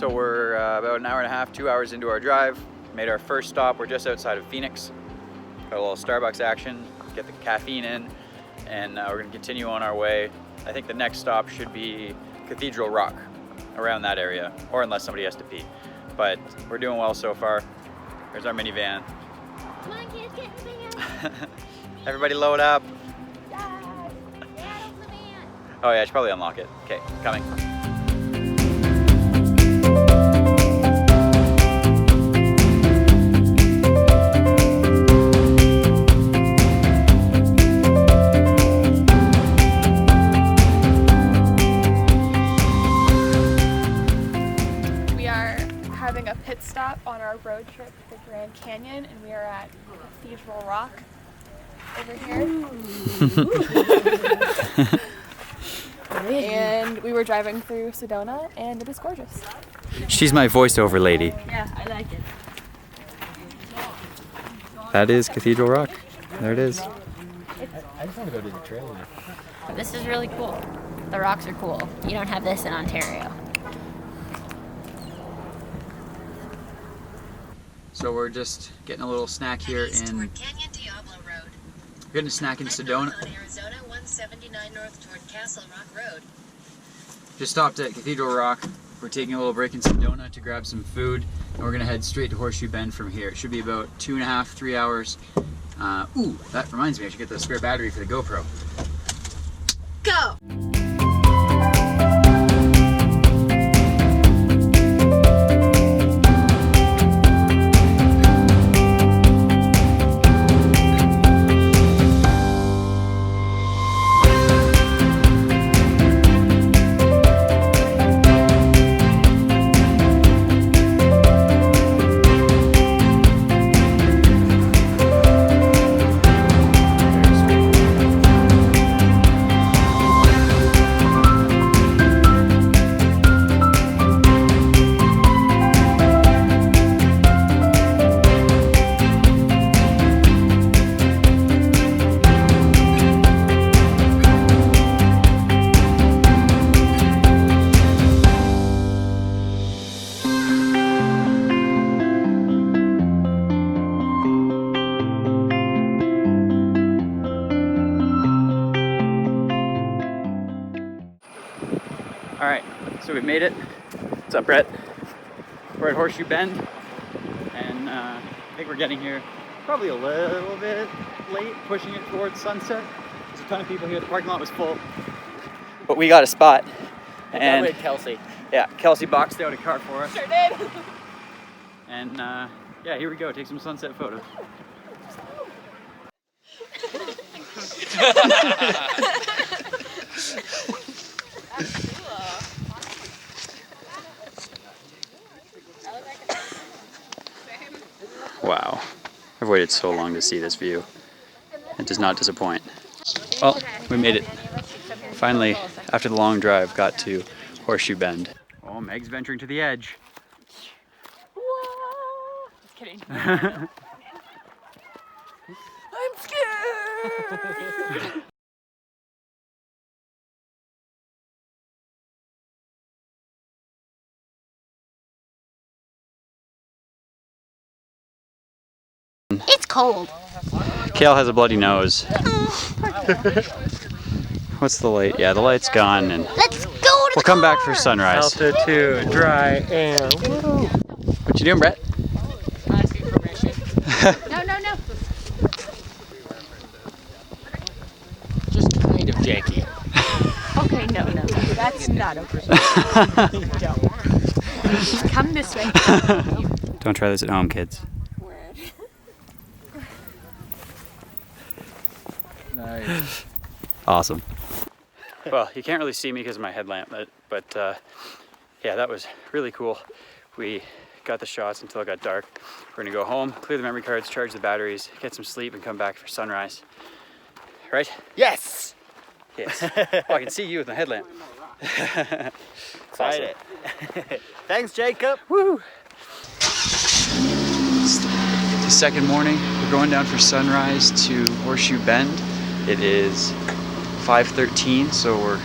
So we're about an hour and a half, 2 hours into our drive. Made our first stop. We're just outside of Phoenix. Got a little Starbucks action, get the caffeine in, and we're gonna continue on our way. I think the next stop should be Cathedral Rock, around that area, or unless somebody has to pee. But we're doing well so far. There's our minivan. Come on, kids, get in the van. Everybody load up. Dad, open the van. Oh yeah, I should probably unlock it. Okay, coming. Having a pit stop on our road trip to the Grand Canyon, and we are at Cathedral Rock over here. And we were driving through Sedona, and it is gorgeous. She's my voiceover lady. Yeah, I like it. That is Cathedral Rock. There it is. I just want to go to the trail. This is really cool. The rocks are cool. You don't have this in Ontario. So we're just getting a little snack here in. Canyon Diablo Road. We're getting a snack in Sedona. On Arizona 179 north toward Castle Rock Road. Just stopped at Cathedral Rock. We're taking a little break in Sedona to grab some food, and we're gonna head straight to Horseshoe Bend from here. It should be about 2.5, 3 hours. Ooh, that reminds me, I should get the spare battery for the GoPro. Go! Alright, so we've made it. What's up, Brett? We're at Horseshoe Bend, and I think we're getting here probably a little bit late, pushing it towards sunset. There's a ton of people here. The parking lot was full, but we got a spot. And That way, Kelsey. yeah, Kelsey boxed out a car for us. Sure did. And yeah, here we go. Take some sunset photos. Wow, I've waited so long to see this view. It does not disappoint. Well, we made it. Finally, after the long drive, got to Horseshoe Bend. Oh, Meg's venturing to the edge. Whoa. Just kidding. I'm scared. It's cold. Kale has a bloody nose. What's the light? Yeah, the light's gone, and Let's go to we'll come back for sunrise. Altitude, dry air. Woo. What you doing, Brett? Asking permission. No. Just kind of janky. Okay, no. That's not okay. Come this way. Don't try this at home, kids. Nice. Awesome. Well, you can't really see me because of my headlamp, but yeah, that was really cool. We got the shots until it got dark. We're gonna go home, clear the memory cards, charge the batteries, get some sleep, and come back for sunrise. Right? Yes! Yes. Oh, I can see you with my headlamp. Excited. Thanks, Jacob. Woo! It's the second morning. We're going down for sunrise to Horseshoe Bend. It is 5:13, so we're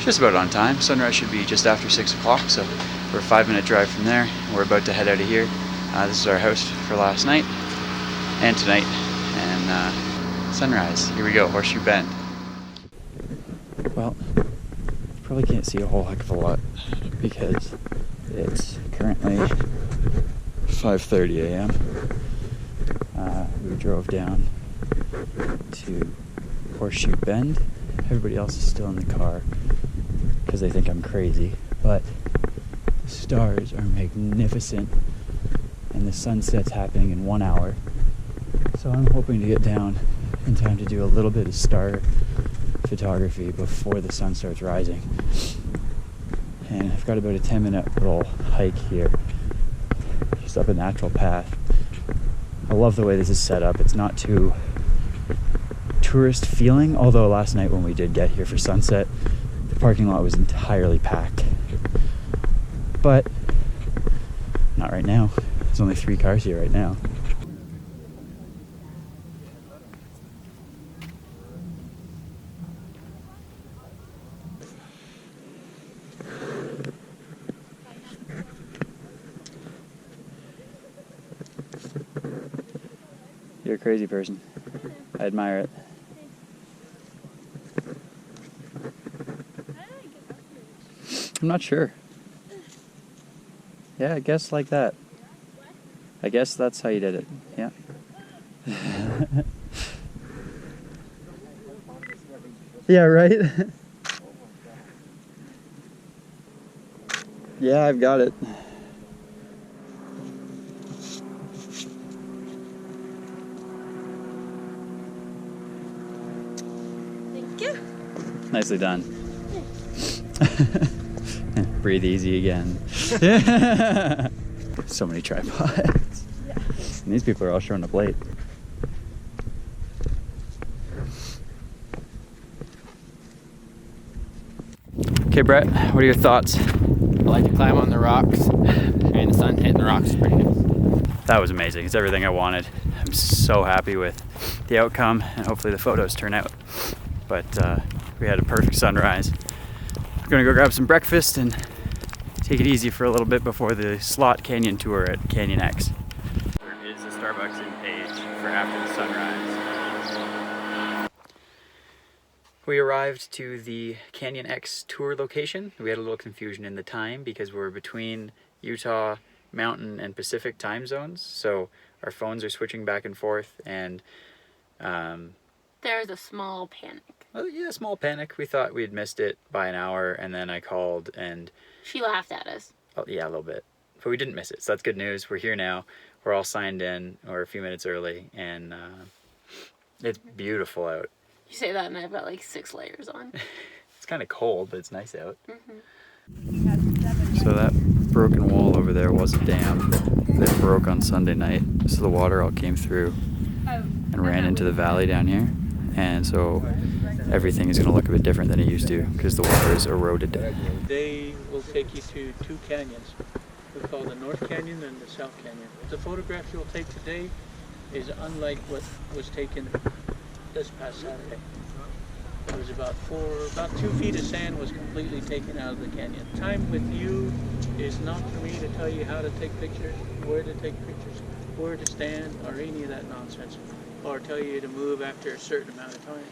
just about on time. Sunrise should be just after 6 o'clock, so we're We're a 5-minute drive from there. We're about to head out of here. This is our house for last night and tonight. And sunrise. Here we go, Horseshoe Bend. Well, you probably can't see a whole heck of a lot because it's currently 5:30 a.m. We drove down to Horseshoe Bend. Everybody else is still in the car because they think I'm crazy, but the stars are magnificent and the sunset's happening in 1 hour. So I'm hoping to get down in time to do a little bit of star photography before the sun starts rising. And I've got about a 10-minute little hike here, just up a natural path. I love the way this is set up. It's not too tourist feeling, although last night when we did get here for sunset, the parking lot was entirely packed. But not right now. There's only 3 cars here right now. You're a crazy person. I admire it. I'm not sure. Yeah, I guess like that. I guess that's how you did it. Yeah. Yeah, right? Yeah, I've got it. Thank you. Nicely done. Breathe easy again. So many tripods. Yeah. And these people are all showing up late. Okay, Brett, what are your thoughts? I like to climb on the rocks, and the sun hitting the rocks is pretty nice. That was amazing. It's everything I wanted. I'm so happy with the outcome, and hopefully the photos turn out. But we had a perfect sunrise. We're gonna go grab some breakfast and take it easy for a little bit before the slot canyon tour at Canyon X. There is a Starbucks in Page for after the sunrise. We arrived to the Canyon X tour location. We had a little confusion in the time because we're between Utah, Mountain, and Pacific time zones. So our phones are switching back and forth, and There's a small panic. well, yeah, small panic. We thought we had missed it by an hour, and then I called and She laughed at us. oh, yeah, a little bit. But we didn't miss it, so that's good news. We're here now. We're all signed in. We're a few minutes early, and it's beautiful out. You say that and I've got like 6 layers on. It's kind of cold, but it's nice out. So that broken wall over there was a dam that broke on Sunday night. So the water all came through and ran into the valley down here. And so everything is going to look a bit different than it used to because the water is eroded. They will take you to 2 canyons. We call the North Canyon and the South Canyon. The photograph you'll take today is unlike what was taken this past Saturday. There was about 2 feet of sand was completely taken out of the canyon. Time with you is not for me to tell you how to take pictures, where to take pictures, where to stand, or any of that nonsense, or tell you to move after a certain amount of time.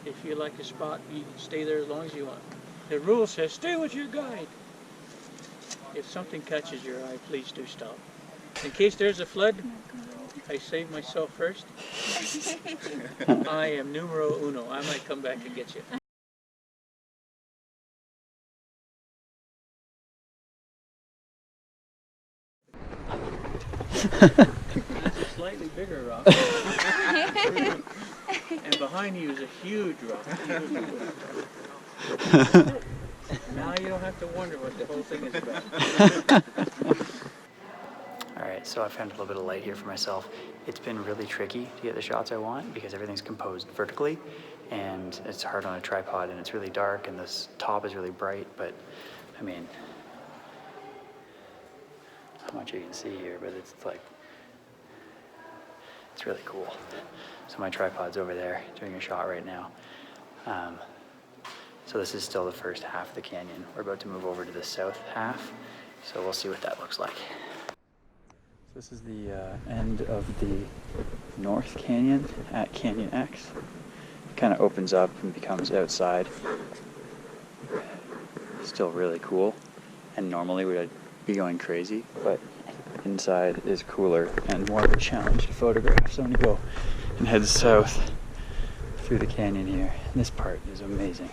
If you like a spot, you can stay there as long as you want. The rule says stay with your guide. If something catches your eye, please do stop. In case there's a flood, I save myself first. I am numero uno. I might come back and get you. Slightly bigger rock. And behind you is a huge rock. Now you don't have to wonder what the whole thing is about. Alright, so I found a little bit of light here for myself. It's been really tricky to get the shots I want because everything's composed vertically and it's hard on a tripod and it's really dark and this top is really bright, but I mean, how much you can see here, but it's like, it's really cool. So my tripod's over there doing a shot right now. So this is still the first half of the canyon. We're about to move over to the south half, so we'll see what that looks like. This is the end of the North Canyon at Canyon X. It kind of opens up and becomes outside. Still really cool, and normally we'd be going crazy, but inside is cooler and more of a challenge to photograph. So I'm gonna go and head south through the canyon here. And this part is amazing.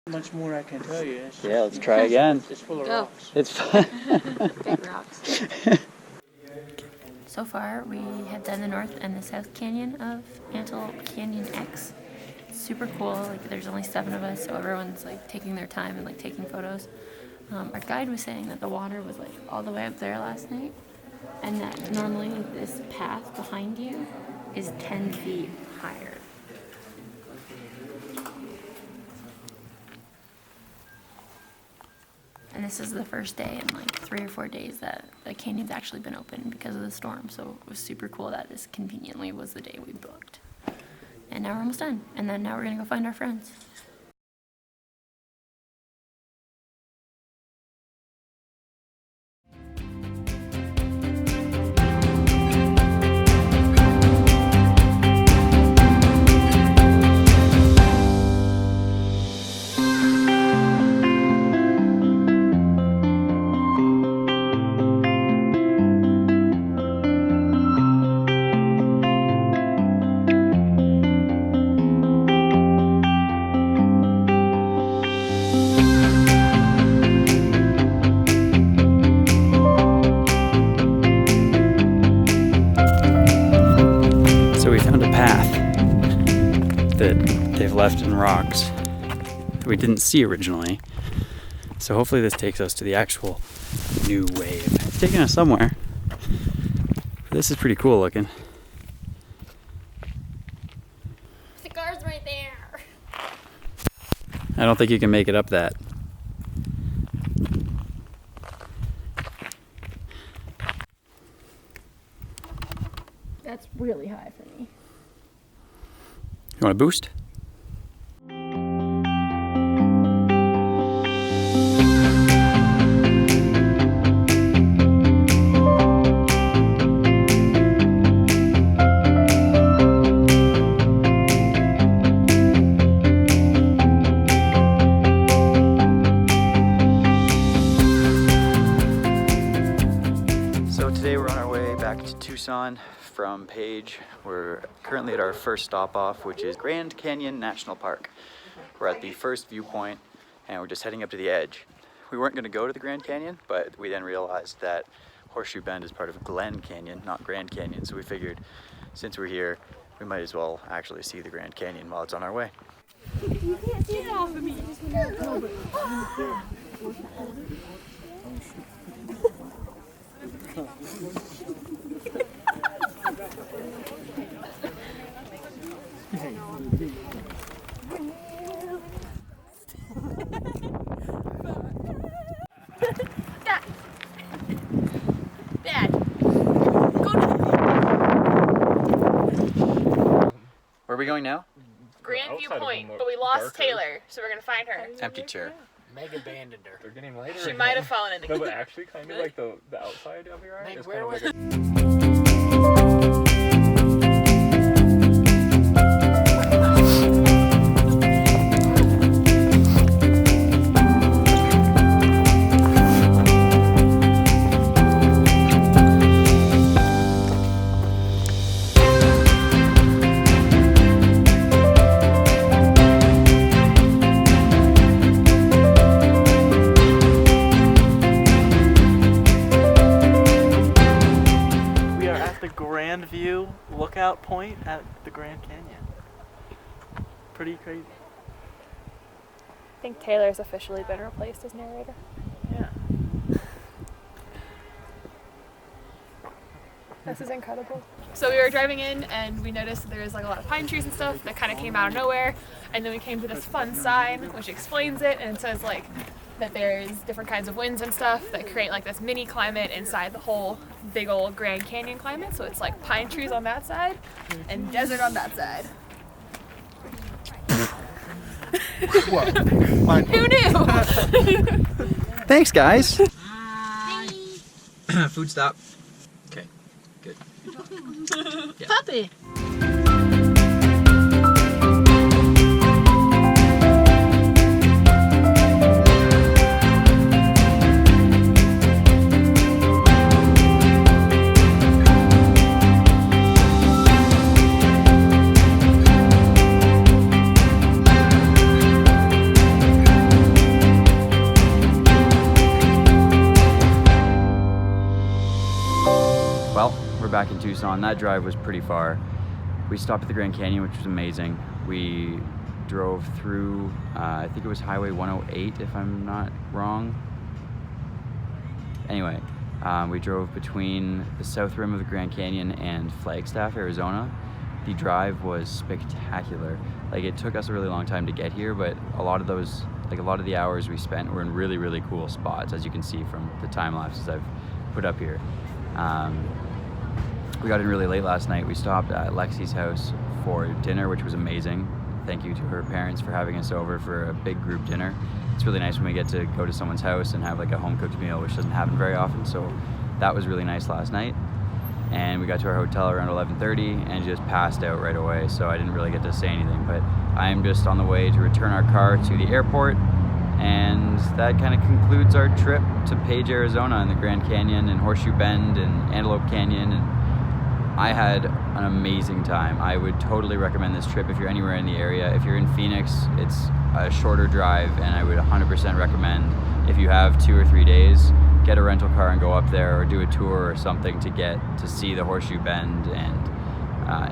Much more I can tell you. Yeah, let's try again. It's full of Go. rocks. It's fun. Big rocks. So far, we have done the North and the South Canyon of Antelope Canyon X. Super cool. Like, there's only 7 of us, so everyone's like taking their time and like taking photos. Our guide was saying that the water was like all the way up there last night, and that normally this path behind you is 10 feet higher. And this is the first day in like 3 or 4 days that the canyon's actually been open because of the storm. So it was super cool that this conveniently was the day we booked. And now we're almost done. And then now we're gonna go find our friends. They've left in rocks we didn't see originally. So hopefully this takes us to the actual new wave. It's taking us somewhere. This is pretty cool looking. The car's right there. I don't think you can make it up that. That's really high for me. You want a boost? So today we're on our way back to Tucson from Page. We're currently at our first stop off, which is Grand Canyon National Park. We're at the first viewpoint and we're just heading up to the edge. We weren't going to go to the Grand Canyon, but we then realized that Horseshoe Bend is part of Glen Canyon, not Grand Canyon. So we figured since we're here, we might as well actually see the Grand Canyon while it's on our way. You can't see it off of me. Dad, Where are we going now? Grandview Point, but we lost Taylor, so we're gonna find her. Empty chair. Meg abandoned her. They're getting lighter. She might have fallen in the No, but actually, kind of like the outside of your eye Meg, is where kind of was like a View lookout point at the Grand Canyon. Pretty crazy. I think Taylor's officially been replaced as narrator. Yeah. This is incredible. So we were driving in and we noticed that there was like a lot of pine trees and stuff that kind of came out of nowhere. And then we came to this fun sign which explains it, and it says like that there's different kinds of winds and stuff that create like this mini climate inside the whole big old Grand Canyon climate. So it's like pine trees on that side and desert on that side. Who knew? Thanks, guys. Food stop. Okay, good. Yeah. Puppy. Well, we're back in Tucson. That drive was pretty far. We stopped at the Grand Canyon, which was amazing. We drove through, I think it was Highway 108, if I'm not wrong. Anyway, we drove between the south rim of the Grand Canyon and Flagstaff, Arizona. The drive was spectacular. Like, it took us a really long time to get here, but a lot of the hours we spent were in really, really cool spots, as you can see from the time lapses I've put up here. We got in really late last night. We stopped at Lexi's house for dinner, which was amazing. Thank you to her parents for having us over for a big group dinner. It's really nice when we get to go to someone's house and have like a home-cooked meal, which doesn't happen very often. So that was really nice last night. And we got to our hotel around 11:30 and just passed out right away. So I didn't really get to say anything, but I'm just on the way to return our car to the airport. And that kind of concludes our trip to Page, Arizona, and the Grand Canyon and Horseshoe Bend and Antelope Canyon. And I had an amazing time. I would totally recommend this trip if you're anywhere in the area. If you're in Phoenix, it's a shorter drive, and I would 100% recommend, if you have 2 or 3 days, get a rental car and go up there, or do a tour or something to get to see the Horseshoe Bend and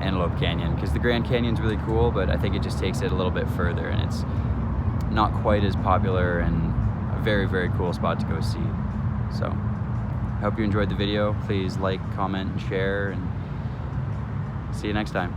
Antelope Canyon, because the Grand Canyon's really cool, but I think it just takes it a little bit further, and it's not quite as popular and a very, very cool spot to go see. So I hope you enjoyed the video. Please like, comment, and share, and see you next time.